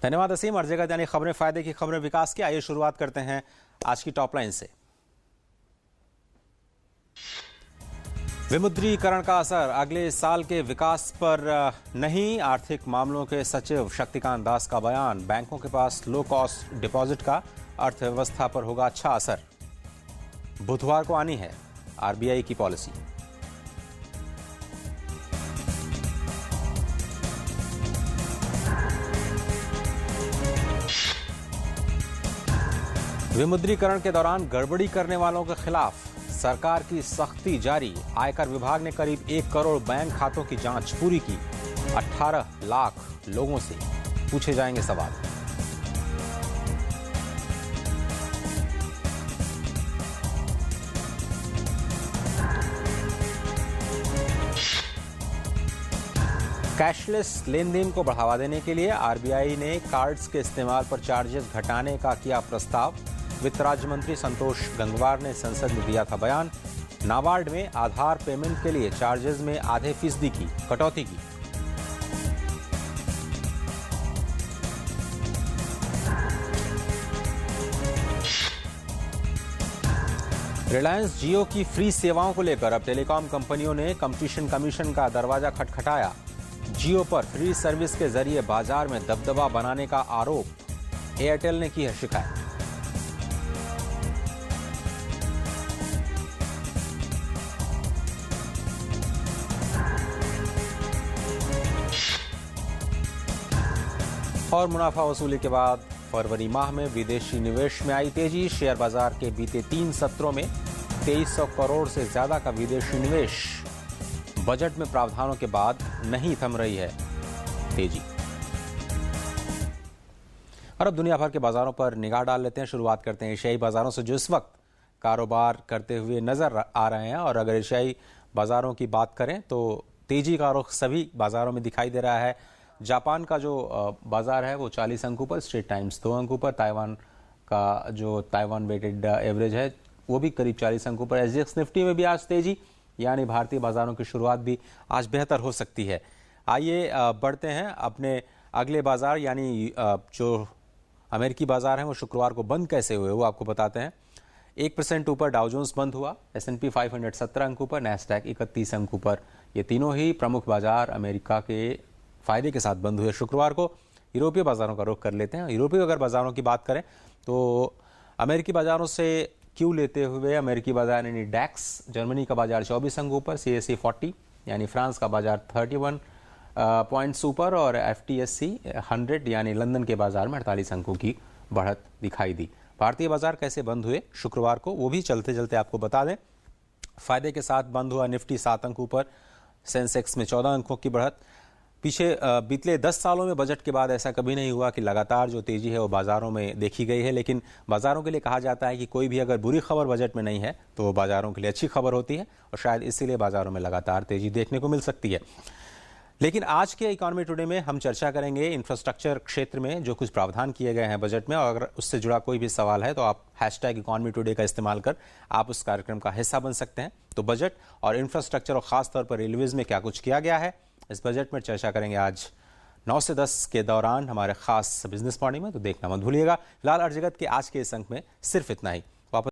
धन्यवाद असीम। हर जगह यानी खबरें फायदे की, खबरें विकास की। आइए शुरुआत करते हैं आज की टॉप लाइन से। विमुद्रीकरण का असर अगले साल के विकास पर नहीं, आर्थिक मामलों के सचिव शक्तिकांत दास का बयान। बैंकों के पास लो कॉस्ट डिपॉजिट का अर्थव्यवस्था पर होगा अच्छा असर। बुधवार को आनी है आरबीआई की पॉलिसी। विमुद्रीकरण के दौरान गड़बड़ी करने वालों के खिलाफ सरकार की सख्ती जारी। आयकर विभाग ने करीब 1 करोड़ बैंक खातों की जांच पूरी की। 18 लाख लोगों से पूछे जाएंगे सवाल। कैशलेस लेन देन को बढ़ावा देने के लिए आरबीआई ने कार्ड्स के इस्तेमाल पर चार्जेस घटाने का किया प्रस्ताव। वित्त राज्य मंत्री संतोष गंगवार ने संसद में दिया था बयान। नाबार्ड में आधार पेमेंट के लिए चार्जेस में आधे फीसदी की कटौती की। रिलायंस जियो की फ्री सेवाओं को लेकर अब टेलीकॉम कंपनियों ने कंपटीशन कमीशन का दरवाजा खटखटाया। जियो पर फ्री सर्विस के जरिए बाजार में दबदबा बनाने का आरोप एयरटेल ने की है शिकायत। और मुनाफा वसूली के बाद फरवरी माह में विदेशी निवेश में आई तेजी। शेयर बाजार के बीते 3 सत्रों में 2300 करोड़ से ज्यादा का विदेशी निवेश। बजट में प्रावधानों के बाद नहीं थम रही है तेजी। और अब दुनिया भर के बाजारों पर निगाह डाल लेते हैं। शुरुआत करते हैं एशियाई बाजारों से, जो इस वक्त कारोबार करते हुए नजर आ रहे हैं। और अगर एशियाई बाजारों की बात करें तो तेजी का रुख सभी बाजारों में दिखाई दे रहा है। जापान का जो बाजार है वो 40 अंकों पर, स्ट्रेट टाइम्स 2 अंकों पर। ताइवान का जो ताइवान वेटेड एवरेज है वो भी करीब 40 अंकों पर। एसजीएक्स निफ्टी में भी आज तेजी, यानी भारतीय बाजारों की शुरुआत भी आज बेहतर हो सकती है। आइए बढ़ते हैं अपने अगले बाजार, यानी जो अमेरिकी बाजार हैं वो शुक्रवार को बंद कैसे हुए वो आपको बताते हैं। 1% ऊपर डाउ जोन्स बंद हुआ। S&P 500 17 अंकों पर, नैस्डैक 31 अंकों पर। ये तीनों ही प्रमुख बाजार अमेरिका के फायदे के साथ बंद हुए शुक्रवार को। यूरोपीय बाजारों का रुख कर लेते हैं। यूरोपीय अगर बाजारों की बात करें तो अमेरिकी बाजारों से क्यों लेते हुए अमेरिकी बाजार यानी डैक्स, जर्मनी का बाजार 24 अंकों ऊपर। CAC 40 यानी फ्रांस का बाजार 31 पॉइंट्स ऊपर। और FTSE 100 यानी लंदन के बाजार में 48 अंकों की बढ़त दिखाई दी। भारतीय बाजार कैसे बंद हुए शुक्रवार को वो भी चलते चलते आपको बता दें। फायदे के साथ बंद हुआ निफ्टी 7 अंकों ऊपर। सेंसेक्स में 14 अंकों की बढ़त। पीछे बीते 10 सालों में बजट के बाद ऐसा कभी नहीं हुआ कि लगातार जो तेजी है वो बाजारों में देखी गई है। लेकिन बाजारों के लिए कहा जाता है कि कोई भी अगर बुरी खबर बजट में नहीं है तो बाजारों के लिए अच्छी खबर होती है, और शायद इसीलिए बाजारों में लगातार तेजी देखने को मिल सकती है। लेकिन आज के इकोनॉमी टुडे में हम चर्चा करेंगे इंफ्रास्ट्रक्चर क्षेत्र में जो कुछ प्रावधान किए गए हैं बजट में। और अगर उससे जुड़ा कोई भी सवाल है तो आप #इकोनॉमी टुडे का इस्तेमाल कर आप उस कार्यक्रम का हिस्सा बन सकते हैं। तो बजट और इंफ्रास्ट्रक्चर और खासतौर पर रेलवेज में क्या कुछ किया गया है, इस बजट में चर्चा करेंगे आज 9 से 10 के दौरान हमारे खास बिजनेस मॉर्निंग में। तो देखना मत भूलिएगा। फिलहाल हर जगत के आज के इस अंक में सिर्फ इतना ही। वापस